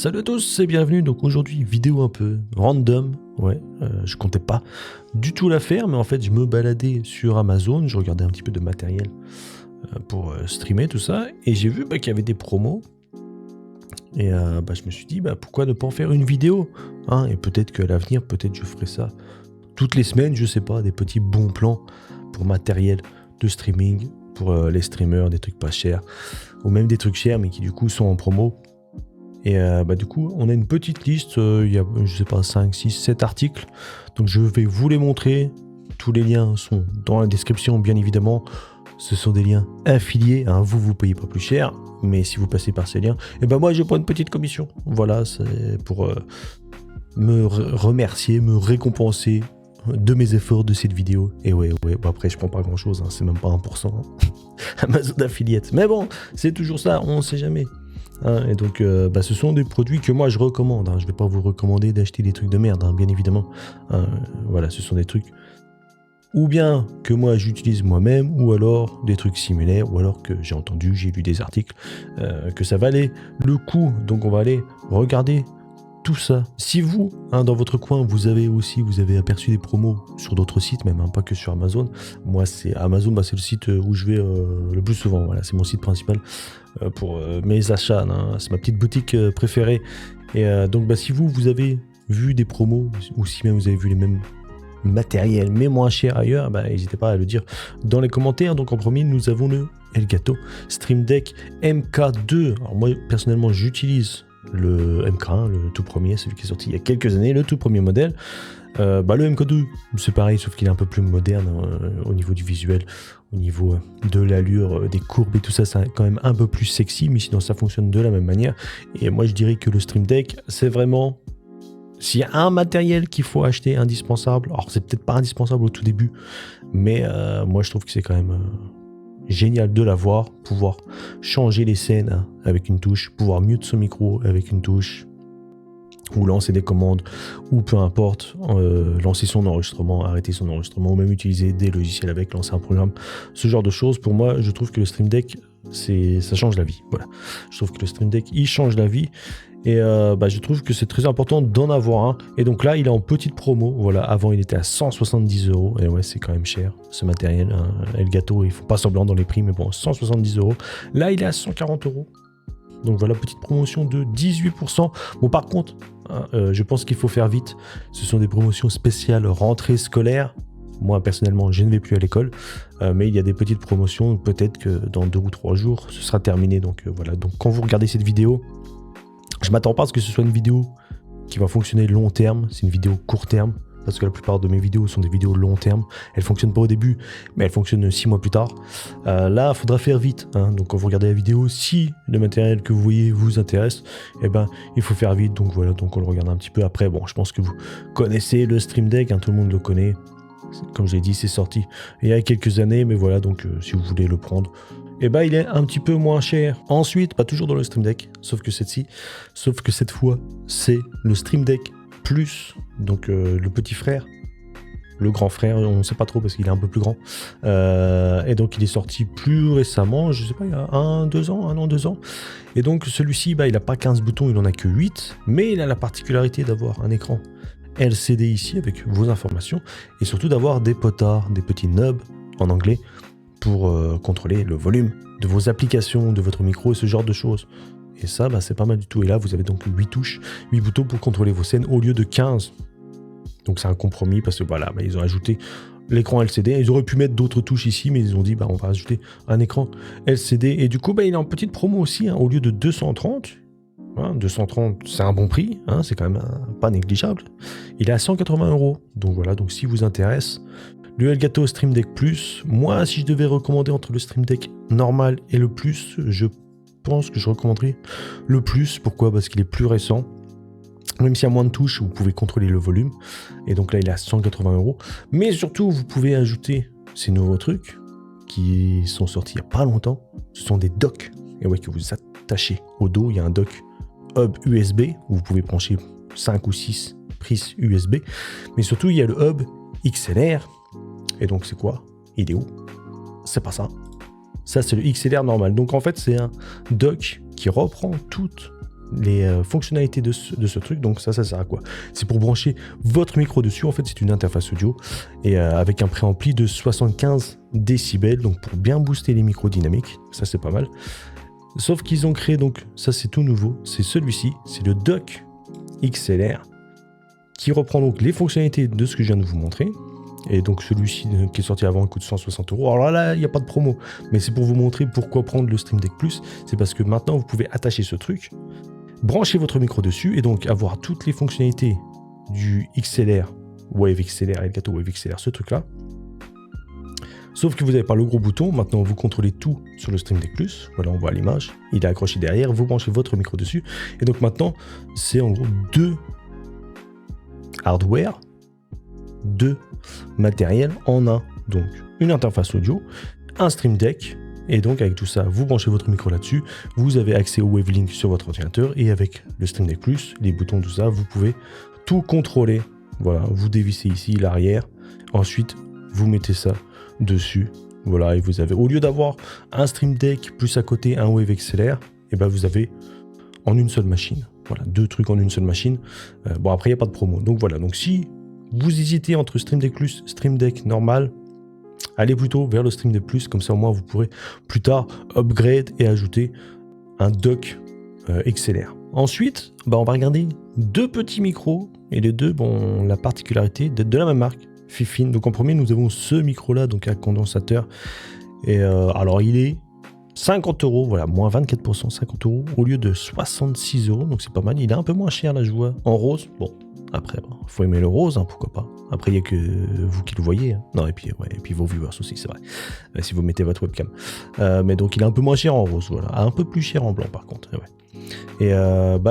Salut à tous et bienvenue. Donc aujourd'hui vidéo un peu random, je comptais pas du tout la faire, mais en fait je me baladais sur Amazon, je regardais un petit peu de matériel pour streamer tout ça, et j'ai vu qu'il y avait des promos, et je me suis dit pourquoi ne pas en faire une vidéo, hein, et peut-être qu'à l'avenir, peut-être je ferai ça toutes les semaines, je sais pas, des petits bons plans pour matériel de streaming, pour les streamers, des trucs pas chers, ou même des trucs chers mais qui du coup sont en promo. Et du coup, on a une petite liste, il y a, je sais pas, 5, 6, 7 articles. Donc je vais vous les montrer. Tous les liens sont dans la description, bien évidemment. Ce sont des liens affiliés, hein. Vous payez pas plus cher. Mais si vous passez par ces liens, moi, je prends une petite commission. Voilà, c'est pour me remercier, me récompenser de mes efforts de cette vidéo. Et après, je prends pas grand-chose, hein, c'est même pas 1%. Hein. Amazon Affiliate. Mais bon, c'est toujours ça, on sait jamais. Hein, et donc, ce sont des produits que moi je recommande. Hein. Je ne vais pas vous recommander d'acheter des trucs de merde, hein, bien évidemment. Voilà, ce sont des trucs ou bien que moi j'utilise moi-même, ou alors des trucs similaires, ou alors que j'ai entendu, j'ai lu des articles, que ça valait le coup. Donc, on va aller regarder tout ça. Si vous, dans votre coin, vous avez aperçu des promos sur d'autres sites, même pas que sur Amazon. Moi, c'est Amazon, c'est le site où je vais le plus souvent. Voilà, c'est mon site principal pour mes achats. Hein. C'est ma petite boutique préférée. Et donc, si vous avez vu des promos, ou si même vous avez vu les mêmes matériels, mais moins chers ailleurs, n'hésitez pas à le dire dans les commentaires. Donc, en premier, nous avons le Elgato Stream Deck MK2. Alors, moi, personnellement, j'utilise le MK1, le tout premier, celui qui est sorti il y a quelques années, le tout premier modèle. Le MK2, c'est pareil, sauf qu'il est un peu plus moderne au niveau du visuel, au niveau de l'allure, des courbes et tout ça, c'est quand même un peu plus sexy, mais sinon ça fonctionne de la même manière. Et moi je dirais que le Stream Deck, c'est vraiment, s'il y a un matériel qu'il faut acheter indispensable, alors c'est peut-être pas indispensable au tout début, mais moi je trouve que c'est quand même génial de l'avoir, pouvoir changer les scènes avec une touche, pouvoir mute son micro avec une touche, ou lancer des commandes, ou peu importe, lancer son enregistrement, arrêter son enregistrement, ou même utiliser des logiciels avec, lancer un programme, ce genre de choses. Pour moi, je trouve que le Stream Deck, ça change la vie. Voilà. Je trouve que le Stream Deck, il change la vie. Et je trouve que c'est très important d'en avoir un. Et donc là, il est en petite promo. Voilà, avant, il était à 170 €. Et ouais, c'est quand même cher, ce matériel. Hein. Elgato, ils font pas semblant dans les prix, mais bon, 170 €. Là, il est à 140 €. Donc voilà, petite promotion de 18%. Bon, par contre, je pense qu'il faut faire vite. Ce sont des promotions spéciales rentrée scolaire. Moi, personnellement, je ne vais plus à l'école. Mais il y a des petites promotions. Peut-être que dans 2 ou 3 jours, ce sera terminé. Donc voilà, donc quand vous regardez cette vidéo, je m'attends pas à ce que ce soit une vidéo qui va fonctionner long terme. C'est une vidéo court terme. Parce que la plupart de mes vidéos sont des vidéos long terme. Elles ne fonctionnent pas au début, mais elles fonctionnent 6 mois plus tard. Là, il faudra faire vite. Hein. Donc, quand vous regardez la vidéo, si le matériel que vous voyez vous intéresse, il faut faire vite. Donc, voilà, donc on le regarde un petit peu après. Bon, je pense que vous connaissez le Stream Deck, hein, tout le monde le connaît. Comme je l'ai dit, c'est sorti il y a quelques années, mais voilà, donc si vous voulez le prendre, il est un petit peu moins cher. Ensuite, pas toujours dans le Stream Deck, sauf que cette fois, c'est le Stream Deck Plus, donc le petit frère, le grand frère, on ne sait pas trop parce qu'il est un peu plus grand. Et donc il est sorti plus récemment, je sais pas, il y a 1 an, 2 ans. Et donc celui-ci, il n'a pas 15 boutons, il en a que 8, mais il a la particularité d'avoir un écran LCD ici avec vos informations, et surtout d'avoir des potards, des petits knobs en anglais, pour contrôler le volume de vos applications, de votre micro et ce genre de choses. Et ça, c'est pas mal du tout. Et là, vous avez donc 8 touches, 8 boutons pour contrôler vos scènes au lieu de 15. Donc c'est un compromis parce que voilà, ils ont ajouté l'écran LCD. Ils auraient pu mettre d'autres touches ici, mais ils ont dit on va ajouter un écran LCD. Et du coup, il est en petite promo aussi, hein, au lieu de 230. 230, c'est un bon prix, hein, c'est quand même pas négligeable. Il est à 180 €. Donc voilà, donc si vous intéresse, le Elgato Stream Deck Plus, moi, si je devais recommander entre le Stream Deck normal et le Plus, je pense que je recommanderais le Plus. Pourquoi ? Parce qu'il est plus récent. Même s'il y a moins de touches, vous pouvez contrôler le volume. Et donc là, il est à 180 €. Mais surtout, vous pouvez ajouter ces nouveaux trucs qui sont sortis il n'y a pas longtemps. Ce sont des docks. Et que vous attachez au dos. Il y a un dock hub USB où vous pouvez brancher 5 ou 6 prises USB. Mais surtout, il y a le hub XLR. Et donc, c'est quoi ? Il est où ? C'est pas ça. Ça, c'est le XLR normal. Donc, en fait, c'est un dock qui reprend toutes les fonctionnalités de ce truc. Donc ça sert à quoi? C'est pour brancher votre micro dessus. En fait, c'est une interface audio et avec un préampli de 75 décibels, donc pour bien booster les micros dynamiques. Ça, c'est pas mal. Sauf qu'ils ont créé, donc ça c'est tout nouveau, c'est celui-ci, c'est le Dock XLR qui reprend donc les fonctionnalités de ce que je viens de vous montrer. Et donc celui-ci qui est sorti avant coûte 160 €. Alors là, il n'y a pas de promo, mais c'est pour vous montrer pourquoi prendre le Stream Deck Plus. C'est parce que maintenant vous pouvez attacher ce truc, brancher votre micro dessus et donc avoir toutes les fonctionnalités du XLR, Wave XLR, Elgato Wave XLR, ce truc-là. Sauf que vous n'avez pas le gros bouton. Maintenant, vous contrôlez tout sur le Stream Deck Plus. Voilà, on voit l'image. Il est accroché derrière. Vous branchez votre micro dessus. Et donc maintenant, c'est en gros 2 hardware, 2 matériels en un. Donc, une interface audio, un Stream Deck. Et donc, avec tout ça, vous branchez votre micro là-dessus. Vous avez accès au Wavelink sur votre ordinateur. Et avec le Stream Deck Plus, les boutons, tout ça, vous pouvez tout contrôler. Voilà, vous dévissez ici l'arrière. Ensuite, vous mettez ça dessus, voilà, et vous avez, au lieu d'avoir un Stream Deck plus à côté un Wave XLR, et ben vous avez en une seule machine, voilà, 2 trucs en une seule machine. Bon, après il n'y a pas de promo, donc voilà, donc si vous hésitez entre Stream Deck Plus, Stream Deck normal, allez plutôt vers le Stream Deck Plus, comme ça au moins vous pourrez plus tard upgrade et ajouter un dock XLR. Ensuite, on va regarder 2 petits micros, et les deux, bon, la particularité d'être de la même marque, Fifine. Donc en premier, nous avons ce micro-là, donc à condensateur. Et alors il est 50 €, voilà, moins 24%, 50 € au lieu de 66 €. Donc c'est pas mal. Il est un peu moins cher là, je vois. En rose, bon, après, faut aimer le rose, hein, pourquoi pas. Après, il n'y a que vous qui le voyez. Hein. Non, et puis, ouais, et puis vos viewers aussi, c'est vrai. Si vous mettez votre webcam. Mais donc il est un peu moins cher en rose, voilà. Un peu plus cher en blanc par contre. Ouais. Et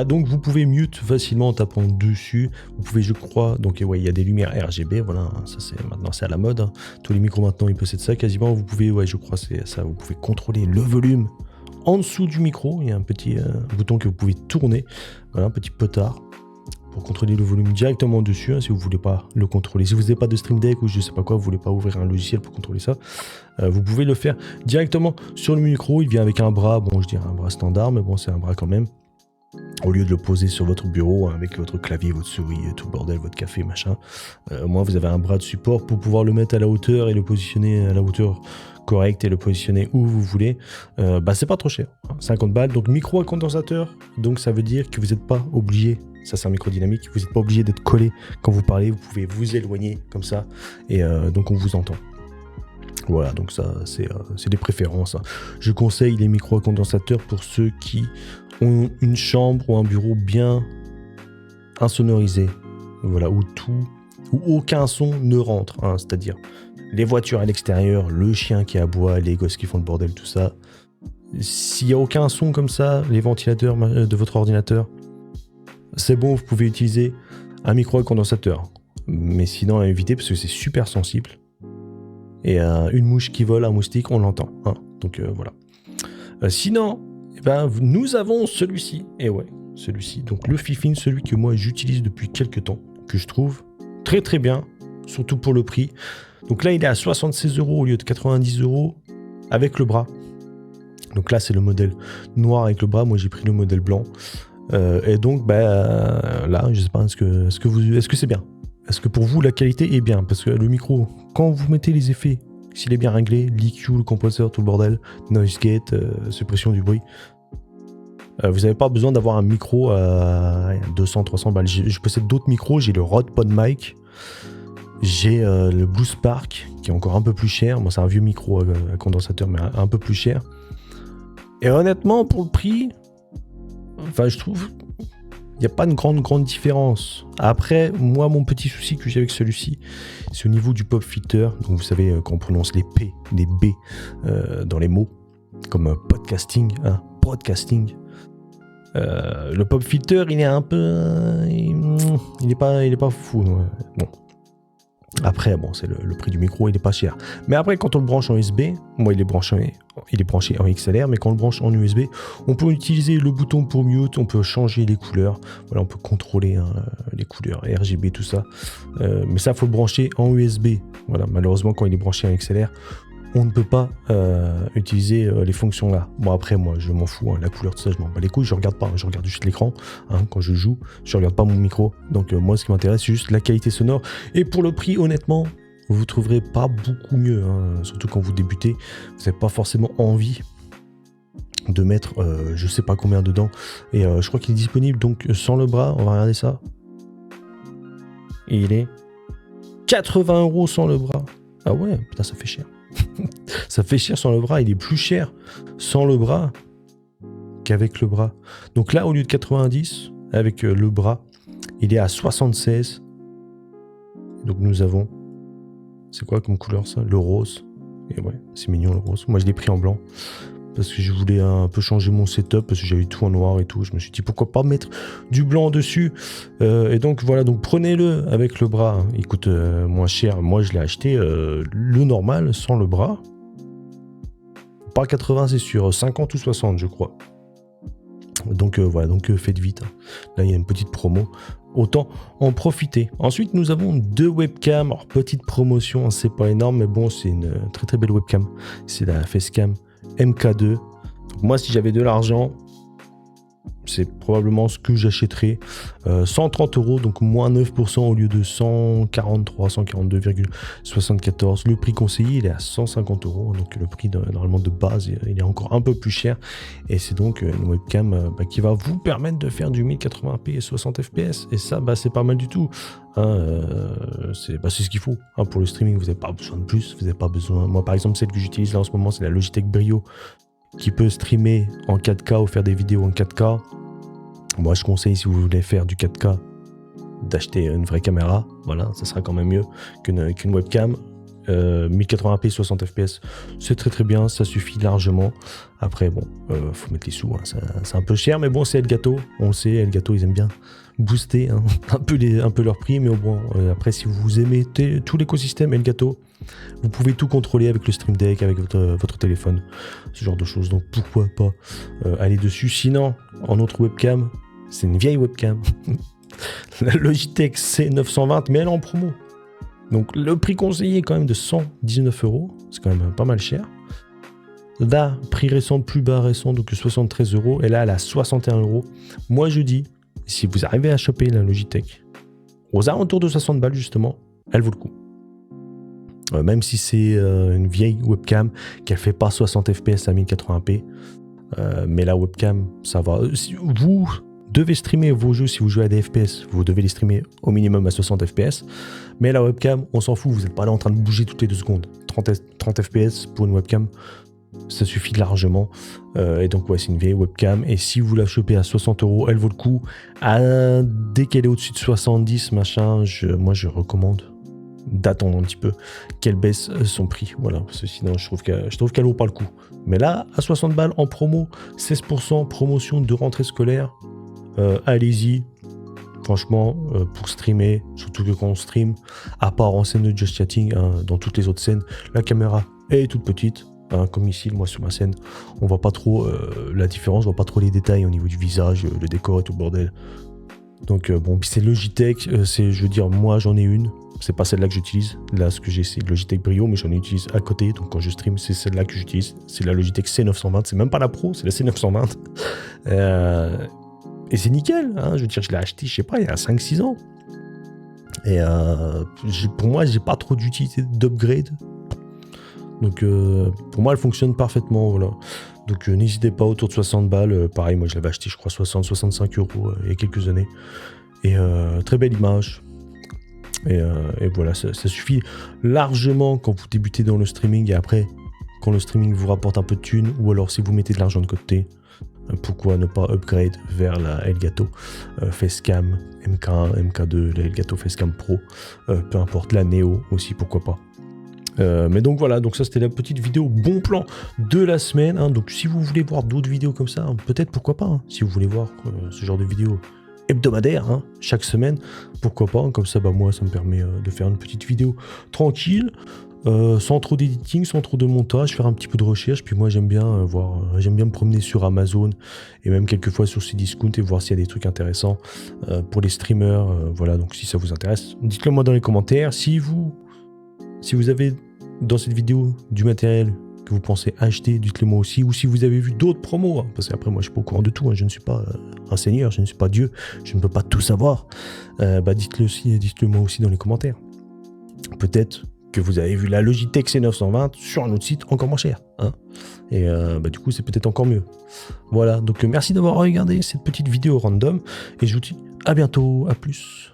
donc vous pouvez mute facilement en tapant dessus. Vous pouvez, je crois, donc ouais, il y a des lumières RGB, voilà, ça c'est maintenant c'est à la mode. Hein. Tous les micros maintenant ils possèdent ça quasiment. Vous pouvez, ouais, je crois c'est ça. Vous pouvez contrôler le volume en dessous du micro. Il y a un petit bouton que vous pouvez tourner, voilà, un petit potard pour contrôler le volume directement dessus. Hein, si vous voulez pas le contrôler, si vous n'avez pas de Stream Deck ou je sais pas quoi, vous voulez pas ouvrir un logiciel pour contrôler ça, vous pouvez le faire directement sur le micro. Il vient avec un bras, bon je dirais un bras standard, mais bon c'est un bras quand même. Au lieu de le poser sur votre bureau hein, avec votre clavier, votre souris, tout le bordel, votre café, machin, au moins vous avez un bras de support pour pouvoir le mettre à la hauteur et le positionner à la hauteur correcte et le positionner où vous voulez. C'est pas trop cher, hein, 50 balles. Donc micro à condensateur, donc ça veut dire que vous n'êtes pas obligé, ça c'est un micro dynamique, vous n'êtes pas obligé d'être collé quand vous parlez, vous pouvez vous éloigner comme ça et donc on vous entend. Voilà, donc ça c'est des préférences. Hein. Je conseille les micros à condensateur pour ceux qui ont une chambre ou un bureau bien insonorisé, voilà, où aucun son ne rentre, hein, c'est-à-dire les voitures à l'extérieur, le chien qui aboie, les gosses qui font le bordel, tout ça. S'il n'y a aucun son comme ça, les ventilateurs de votre ordinateur, c'est bon, vous pouvez utiliser un micro à condensateur. Mais sinon, à éviter parce que c'est super sensible. Et une mouche qui vole, un moustique, on l'entend. Hein, donc voilà. Sinon, nous avons celui-ci. Et ouais, celui-ci. Donc le Fifine, celui que moi j'utilise depuis quelques temps, que je trouve très très bien, surtout pour le prix. Donc là, il est à 76 € au lieu de 90 € avec le bras. Donc là, c'est le modèle noir avec le bras. Moi, j'ai pris le modèle blanc. Et donc, là, je sais pas, est-ce que c'est bien? Est-ce que pour vous, la qualité est bien? Parce que le micro, quand vous mettez les effets, s'il est bien réglé, l'EQ, le compresseur, tout le bordel, noise gate, suppression du bruit, vous n'avez pas besoin d'avoir un micro à 200-300 balles. Je possède d'autres micros, j'ai le Rode PodMic, j'ai le Blue Spark, qui est encore un peu plus cher. Moi, c'est un vieux micro à condensateur, mais un peu plus cher. Et honnêtement, pour le prix, je trouve il n'y a pas une grande différence. Après, moi, mon petit souci que j'ai avec celui-ci, c'est au niveau du pop filter. Donc, vous savez, quand on prononce les P, les B dans les mots, comme podcasting, hein, broadcasting. Le pop filter, il est un peu... il est pas fou. Ouais. Bon. Après, bon, c'est le prix du micro, il est pas cher. Mais après, quand on le branche en USB, moi, il est branché en XLR, mais quand on le branche en USB, on peut utiliser le bouton pour mute, on peut changer les couleurs. Voilà, on peut contrôler hein, les couleurs, RGB, tout ça. Mais ça, faut le brancher en USB. Voilà, malheureusement, quand il est branché en XLR, on ne peut pas utiliser les fonctions là. Bon après moi je m'en fous, hein, la couleur tout ça je m'en bats les couilles, je regarde pas, hein, je regarde juste l'écran hein, quand je joue, je regarde pas mon micro. Donc moi ce qui m'intéresse c'est juste la qualité sonore. Et pour le prix honnêtement, vous trouverez pas beaucoup mieux, hein, surtout quand vous débutez, vous n'avez pas forcément envie de mettre je sais pas combien dedans. Et je crois qu'il est disponible donc sans le bras, on va regarder ça. Et il est 80 € sans le bras. Ah ouais, putain ça fait cher. Ça fait cher sans le bras, il est plus cher sans le bras qu'avec le bras. Donc là, au lieu de 90, avec le bras, il est à 76. Donc nous avons... C'est quoi comme couleur ça? Le rose. Et ouais, c'est mignon le rose. Moi je l'ai pris en blanc. Parce que je voulais un peu changer mon setup, parce que j'avais tout en noir et tout. Je me suis dit pourquoi pas mettre du blanc dessus. Et donc voilà, donc prenez-le avec le bras. Hein. Il coûte moins cher. Moi je l'ai acheté le normal sans le bras. Pas 80 c'est sûr, 50 ou 60 je crois. Donc voilà, donc faites vite. Hein. Là il y a une petite promo. Autant en profiter. Ensuite nous avons 2 webcams. Alors petite promotion, hein, c'est pas énorme, mais bon c'est une très très belle webcam. C'est la Facecam MK2. Donc moi si j'avais de l'argent, c'est probablement ce que j'achèterais. 130 €, donc moins 9% au lieu de 142,74. Le prix conseillé il est à 150 €, donc le prix normalement de base il est encore un peu plus cher. Et c'est donc une webcam qui va vous permettre de faire du 1080p et 60 fps. Et ça c'est pas mal du tout. Hein, c'est ce qu'il faut. Hein, pour le streaming vous n'avez pas besoin de plus. Vous n'avez pas besoin. Moi par exemple celle que j'utilise là en ce moment c'est la Logitech Brio, qui peut streamer en 4K ou faire des vidéos en 4K. Moi, je conseille, si vous voulez faire du 4K, d'acheter une vraie caméra. Voilà, ça sera quand même mieux qu'une webcam. 1080p 60 fps, c'est très très bien, ça suffit largement. Après, bon, faut mettre les sous, hein, c'est un peu cher, mais bon, c'est Elgato. On le sait, Elgato, ils aiment bien booster hein, un peu leur prix, mais bon, après, si vous aimez tout l'écosystème Elgato, vous pouvez tout contrôler avec le Stream Deck, avec votre téléphone, ce genre de choses. Donc pourquoi pas aller dessus. Sinon, en autre webcam, c'est une vieille webcam. La Logitech C920, mais elle est en promo. Donc le prix conseillé est quand même de 119 €. C'est quand même pas mal cher. Là, prix récent, plus bas récent, donc 73 €. Et là, elle a 61 €. Moi, je dis, si vous arrivez à choper la Logitech aux alentours de 60 balles, justement, elle vaut le coup. Même si c'est une vieille webcam qui ne fait pas 60 fps à 1080p. Mais la webcam, ça va. Si vous devez streamer vos jeux, si vous jouez à des FPS, vous devez les streamer au minimum à 60 fps. Mais la webcam, on s'en fout, vous n'êtes pas là en train de bouger toutes les 2 secondes. 30 fps pour une webcam, ça suffit largement. Et donc ouais, c'est une vieille webcam. Et si vous la chopez à 60 €, elle vaut le coup. Dès qu'elle est au-dessus de 70, machin, moi je recommande d'attendre un petit peu qu'elle baisse son prix. Voilà, parce que sinon je trouve qu'elle vaut pas le coup. Mais là, à 60 balles en promo, 16% promotion de rentrée scolaire, allez-y. Franchement, pour streamer, surtout que quand on stream, à part en scène de Just Chatting, hein, dans toutes les autres scènes, la caméra est toute petite. Hein, comme ici, moi sur ma scène, on voit pas trop la différence, on voit pas trop les détails au niveau du visage, le décor et tout le bordel. Donc bon, puis c'est Logitech, je veux dire, moi j'en ai une. C'est pas celle-là que j'utilise. Là, ce que j'ai, c'est Logitech Brio, mais j'en utilise à côté. Donc, quand je stream, c'est celle-là que j'utilise. C'est la Logitech C920. C'est même pas la Pro, c'est la C920. Et c'est nickel. Hein. Je veux dire, je l'ai acheté, je sais pas, il y a 5-6 ans. Et pour moi, j'ai pas trop d'utilité d'upgrade. Donc, pour moi, elle fonctionne parfaitement. Voilà. Donc, n'hésitez pas, autour de 60 balles. Pareil, moi, je l'avais acheté, je crois, 60-65 € il y a quelques années. Et très belle image. Et voilà, ça suffit largement quand vous débutez dans le streaming. Et après, quand le streaming vous rapporte un peu de thunes, ou alors si vous mettez de l'argent de côté, pourquoi ne pas upgrade vers la Elgato Facecam MK1, MK2, la Elgato Facecam Pro, peu importe, la Neo aussi, pourquoi pas. Mais donc voilà, donc ça c'était la petite vidéo bon plan de la semaine. Hein. Donc si vous voulez voir d'autres vidéos comme ça, hein, peut-être pourquoi pas, hein, si vous voulez voir ce genre de vidéos hebdomadaire, hein, chaque semaine, pourquoi pas, comme ça moi ça me permet de faire une petite vidéo tranquille, sans trop d'éditing, sans trop de montage, faire un petit peu de recherche. Puis moi j'aime bien j'aime bien me promener sur Amazon et même quelquefois sur Cdiscount et voir s'il y a des trucs intéressants pour les streamers. Voilà, donc si ça vous intéresse, dites-le moi dans les commentaires. Si vous avez dans cette vidéo du matériel que vous pensez acheter, dites-le moi aussi, ou si vous avez vu d'autres promos, hein, parce qu'après moi je suis pas au courant de tout, hein, je ne suis pas un seigneur, je ne suis pas Dieu, je ne peux pas tout savoir, dites-le aussi, dites-le moi aussi dans les commentaires. Peut-être que vous avez vu la Logitech C920 sur un autre site encore moins cher, hein, et du coup c'est peut-être encore mieux. Voilà, donc merci d'avoir regardé cette petite vidéo random, et je vous dis à bientôt, à plus.